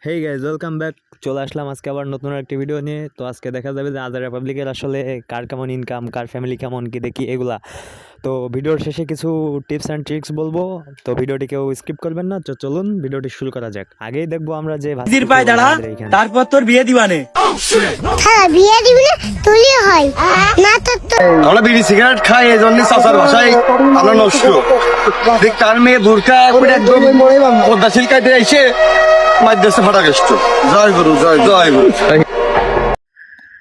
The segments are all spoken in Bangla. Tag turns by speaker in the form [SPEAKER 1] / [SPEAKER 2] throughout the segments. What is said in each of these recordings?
[SPEAKER 1] Hey guys, welcome back. চলে আসলাম আজকে আবার নতুন একটা ভিডিও নিয়ে। তো আজকে দেখা যাবে যে আজারা পাবলিকের আসলে কার কেমন ইনকাম, কার ফ্যামিলি কেমন, কি দেখি এগুলা। তো ভিডিওর শেষে কিছু টিপস অ্যান্ড ট্রিক্স বলবো, তো ভিডিওটি কেউ স্কিপ করবেন না। তো চলুন ভিডিওটি শুরু করা যাক। আগেই দেখবো আমরা যে
[SPEAKER 2] দিদির পায়ে দাঁড়া, তারপর তোর বিয়ে দিবানে।
[SPEAKER 3] হ্যাঁ, বিয়ে দিবি না তুলি হয় না তো
[SPEAKER 4] আমরা বিড়ি সিগারেট খাই, এই জন্য চাচার ভাষায় আমরা নষ্ট দেখ। তার মেয়ে বুরকা করে একদম পদ্মাশীল কাটে এসে মাদ্রাসা ফাটা গেষ্ট। জয় গুরু, জয় জয় গুরু।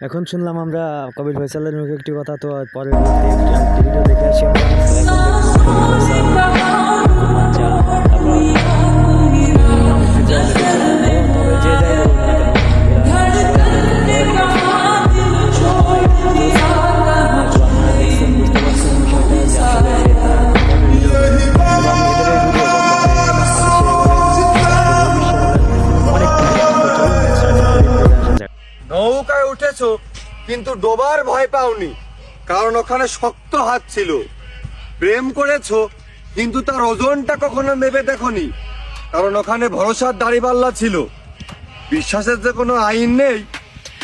[SPEAKER 1] এখন শুনলাম আমরা কবির ফয়সালের মুখে একটি কথা, তো পরের একটি ভিডিও দেখে আসি আমরা। তো এখন দেখবো কবির ফয়সাল, কুরমাঞ্চা, তারপর তবে যে যাই হোক না কেন, বুঝতে পারছেন বিষয়টা যে আসলে
[SPEAKER 4] নৌকায় উঠেছো কিন্তু ডোবার ভয় পাওনি, কারণ ওখানে শক্ত হাত ছিল। প্রেম করেছো কিন্তু তার ওজনটা কখনো মেপে দেখোনি, কারণ ওখানে ভরসার দাড়িপাল্লা ছিল। বিশ্বাসের যে কোনো আইন নেই,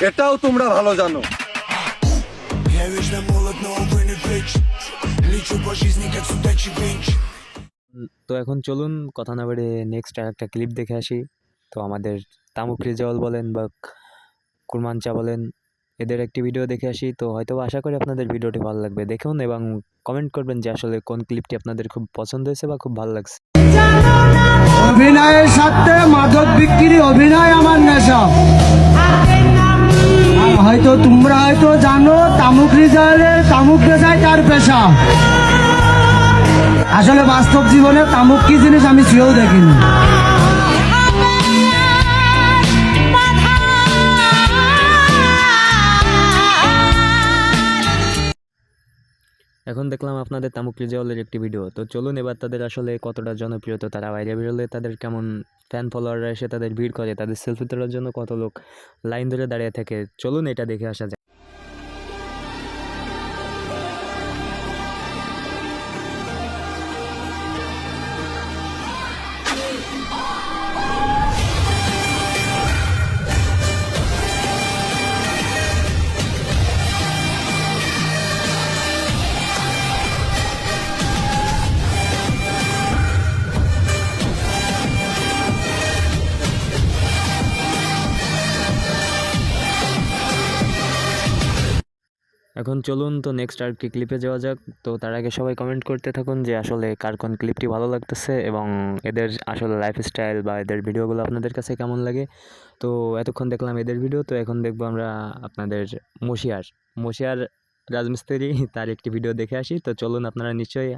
[SPEAKER 4] এটাও তোমরা ভালো জানো।
[SPEAKER 1] তো এখন চলুন কথা না বেড়ে নেক্সট আর একটা ক্লিপ দেখে আসি। তো আমাদের তামুক রিজাওয়াল বলেন বা কুরমাঞ্চা বলেন, এদের একটি ভিডিও দেখে আসি। তো হয়তো আশা করি আপনাদের ভিডিওটি ভালো লাগবে। দেখুন এবং কমেন্ট করবেন যে আসলে কোন ক্লিপটি আপনাদের খুব পছন্দ হয়েছে বা খুব ভালো লাগছে।
[SPEAKER 2] অভিনয়ের সাথে মাদক বিক্রি, অভিনয় আমার নেশা। হয়তো তোমরা হয়তো জানো তামুক রিজালের তামুক পেশায় তার পেশা। আসলে বাস্তব জীবনে তামুক কি জিনিস আমি সেও দেখিনি।
[SPEAKER 1] এখন দেখলাম আপনাদের তামুক রিজাওয়ালের একটি ভিডিও। তো চলুন এবার তাদের আসলে কতটা জনপ্রিয়তা, তারা বাইরে বেরোলে তাদের কেমন ফ্যান ফলোয়াররা এসে তাদের ভিড় করে, তাদের সেলফি তোলার জন্য কত লোক লাইন ধরে দাঁড়িয়ে থাকে। চলুন এটা দেখে আসা যায়। এখন চলুন তো নেক্সট আর কি ক্লিপে যাওয়া যাক। তো তার আগে সবাই কমেন্ট করতে থাকুন যে আসলে কার কোন ক্লিপটি ভালো লাগতেছে এবং এদের আসলে লাইফস্টাইল বা এদের ভিডিওগুলো আপনাদের কাছে কেমন লাগে। তো এতক্ষণ দেখলাম এদের ভিডিও, তো এখন দেখবো আমরা আপনাদের মশিয়ার রাজমিস্ত্রি, তার একটি ভিডিও দেখে আসি। তো চলুন, আপনারা নিশ্চয়ই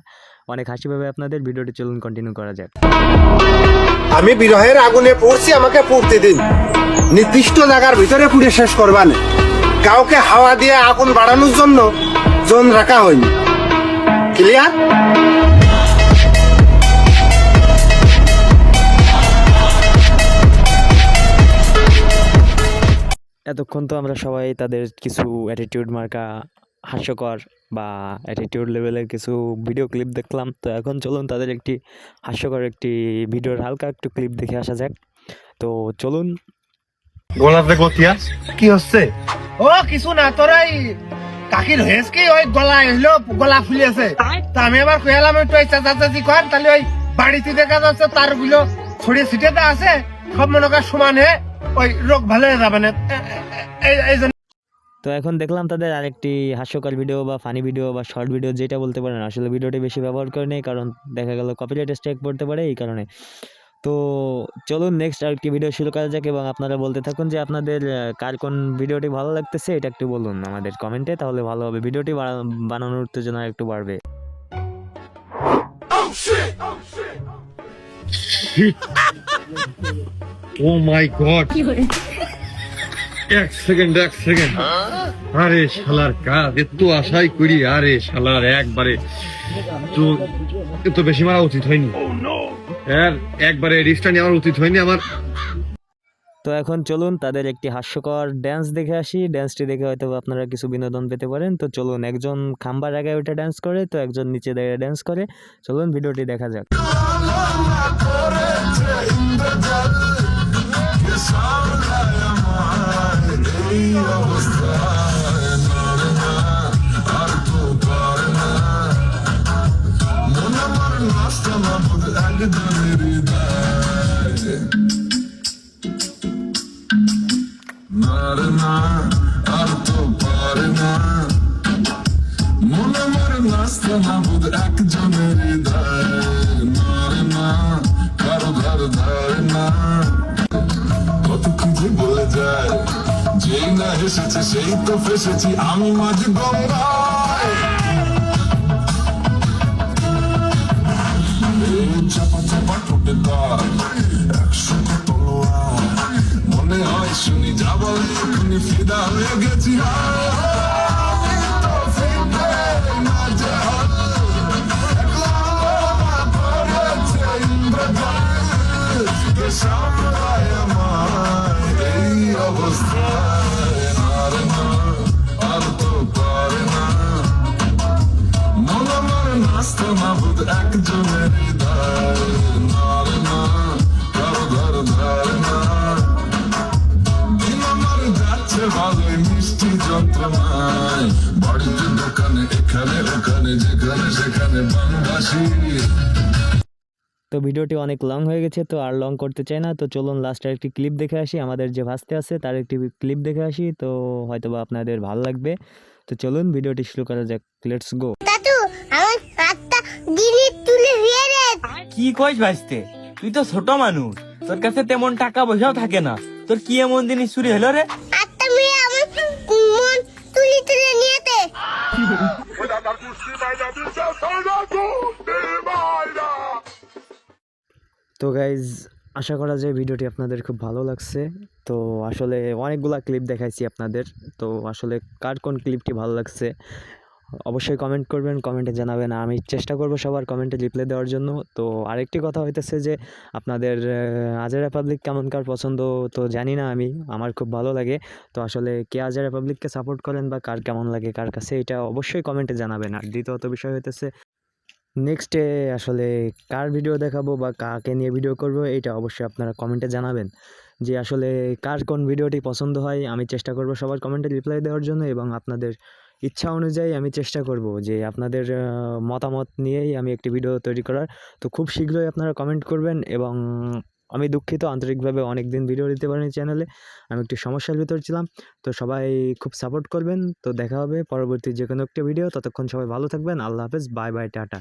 [SPEAKER 1] অনেক হাসি পাবে আপনাদের। ভিডিওটি চলুন কন্টিনিউ করা যাক।
[SPEAKER 4] আমি বিরহের আগুনে পড়ছি, আমাকে পড়তে দিন। নির্দিষ্ট জায়গার ভিতরে পুড়ে শেষ করবান। কাউকে হাওয়া দিয়ে আগুন বাড়ানোর জন্য জোন রাখা হয়নি। ক্লিয়ার?
[SPEAKER 1] এতক্ষণ তো আমরা সবাই তাদের কিছু অ্যাটিটিউড মার্কা, হাস্যকর বা অ্যাটিটিউড লেভেলের কিছু ভিডিও ক্লিপ দেখলাম। তো এখন চলুন তাদের একটি হাস্যকর একটি ভিডিওর হালকা একটু ক্লিপ দেখে আসা যাক। তো চলুন।
[SPEAKER 4] গোলাতে গতিয়া কি হচ্ছে?
[SPEAKER 2] ও কিছু না, তোরাই কাকির হয়েছে কি ওই গলা এলো, গলা ফুলিয়েছে। তা আমি আবার কইলাম একটু চাচাচাচি কর, তাহলে ওই বাড়িতে দেখা যাচ্ছে তার গুলো ছড়িয়ে ছিটে আছে, সব মনে কর সমানে ওই রোগ ভালো হয়ে যাবে না। এই জন্য
[SPEAKER 1] তো এখন দেখলাম তাদের আরেকটি হাস্যকর ভিডিও বা ফানি ভিডিও বা শর্ট ভিডিও, যেটা বলতে পারেন। আসলে ভিডিওটি বেশি ব্যবহার করে নেই, কারণ দেখা গেল কপিরাইট স্ট্রাইক পড়তে পারে এই কারণে। তো চলুন নেক্সট আরেকটি ভিডিও শুরু করা যাক এবং আপনারা বলতে থাকুন যে আপনাদের কার কোন ভিডিওটি ভালো লাগতেছে, এটা একটু বলুন আমাদের কমেন্টে, তাহলে ভালো হবে। ভিডিওটি বানানোর উত্তেজনা একটু বাড়বে।
[SPEAKER 4] ও মাই গড, এক সেকেন্ড। আরে শালার কাজ এত আশাই করি, আরে শালার একবারে তো এত বেশি মারা উচিত হয়নি। একবারে রিস্কটা নেওয়া উচিত হয়নি আমার।
[SPEAKER 1] তো এখন চলুন তাদের একটি হাস্যকর ড্যান্স দেখে আসি। ড্যান্সটি দেখে হয়তো আপনারা কিছু বিনোদন পেতে পারেন। তো চলুন, একজন খাম্বার আগে ওইটা ড্যান্স করে, তো একজন নিচে দাঁড়িয়ে ড্যান্স করে। চলুন ভিডিওটি দেখা যাক।
[SPEAKER 5] ফেসেছে সেই তো ফেসেছি আমি মাঝ গঙ্গায় চাপা চাপা ঠোঁটে তার 100 তলোয়ার মনে হয় শুনি যাবো এখনই ফিদা হয়ে গেছি সামলায় আমার এই অবস্থায় আর না আর তো পারে না মন আমার নাস্তা মাবুদ একজনের হৃদয় নার না কারো ঘর ধার না দিন আমার যাচ্ছে ভালোই মিষ্টি যন্ত্রণায় বাড়িতে দোকানে এখানে ওখানে যেখানে সেখানে বাংলাদেশি
[SPEAKER 1] তো ভিডিওটি অনেক লং হয়ে গেছে, তো আর লং করতে চাই না। তো চলুন লাস্টের একটি ক্লিপ দেখে আসি, আমাদের যে ভাস্তে আছে তার একটি ক্লিপ দেখে আসি, তো হয়তোবা আপনাদের ভালো লাগবে। তো চলুন ভিডিওটি শুরু করা যাক, লেটস গো।
[SPEAKER 3] দাদু আমার হাতটা গিলি তুলে দিয়ে দে।
[SPEAKER 6] কি কইস ভাইস্তে, তুই তো ছোট মানুষ, তোর কাছে তেমন টাকা পয়সাও থাকে না, তোর কি এমন জিনিস চুরি হলো রে?
[SPEAKER 3] হাতটা মেয়ে আমার মন তুলে তুলে নিয়ে দে।
[SPEAKER 1] তো গাইজ, আশা করা যায় ভিডিওটি আপনাদের খুব ভালো লাগছে। তো আসলে অনেকগুলা ক্লিপ দেখাইছি আপনাদের, তো আসলে কার কোন ক্লিপটি ভালো লাগছে অবশ্যই কমেন্ট করবেন, কমেন্টে জানাবেন। আমি চেষ্টা করব সবার কমেন্টে রিপ্লাই দেওয়ার জন্য। তো আরেকটি কথা হইতেছে যে আপনাদের আজারা পাবলিক কেমন কার পছন্দ তো জানি না আমি, আমার খুব ভালো লাগে। তো আসলে কে আজারা পাবলিককে সাপোর্ট করেন বা কার কেমন লাগে কার কাছে, এটা অবশ্যই কমেন্টে জানাবেন। আর দ্বিতীয়ত বিষয় হইতেছে নেক্সটে আসলে কার ভিডিও দেখাবো বা কাকে নিয়ে ভিডিও করব, এটা অবশ্যই আপনারা কমেন্টে জানাবেন যে আসলে কার কোন ভিডিওটি পছন্দ হয়। আমি চেষ্টা করব সবার কমেন্টে রিপ্লাই দেওয়ার জন্য, এবং আপনাদের ইচ্ছা অনুযায়ী আমি চেষ্টা করব যে আপনাদের মতামত নিয়েই আমি একটি ভিডিও তৈরি করার। তো খুব শীঘ্রই আপনারা কমেন্ট করবেন, এবং আমি দুঃখিত আন্তরিকভাবে অনেক দিন ভিডিও দিতে পারিনি চ্যানেলে, আমি একটু সমস্যার ভিতর ছিলাম। তো সবাই খুব সাপোর্ট করবেন। তো দেখা হবে পরবর্তী যে কোনো একটা ভিডিও, ততক্ষণ সবাই ভালো থাকবেন। আল্লাহ হাফেজ, বাই বাই, টাটা।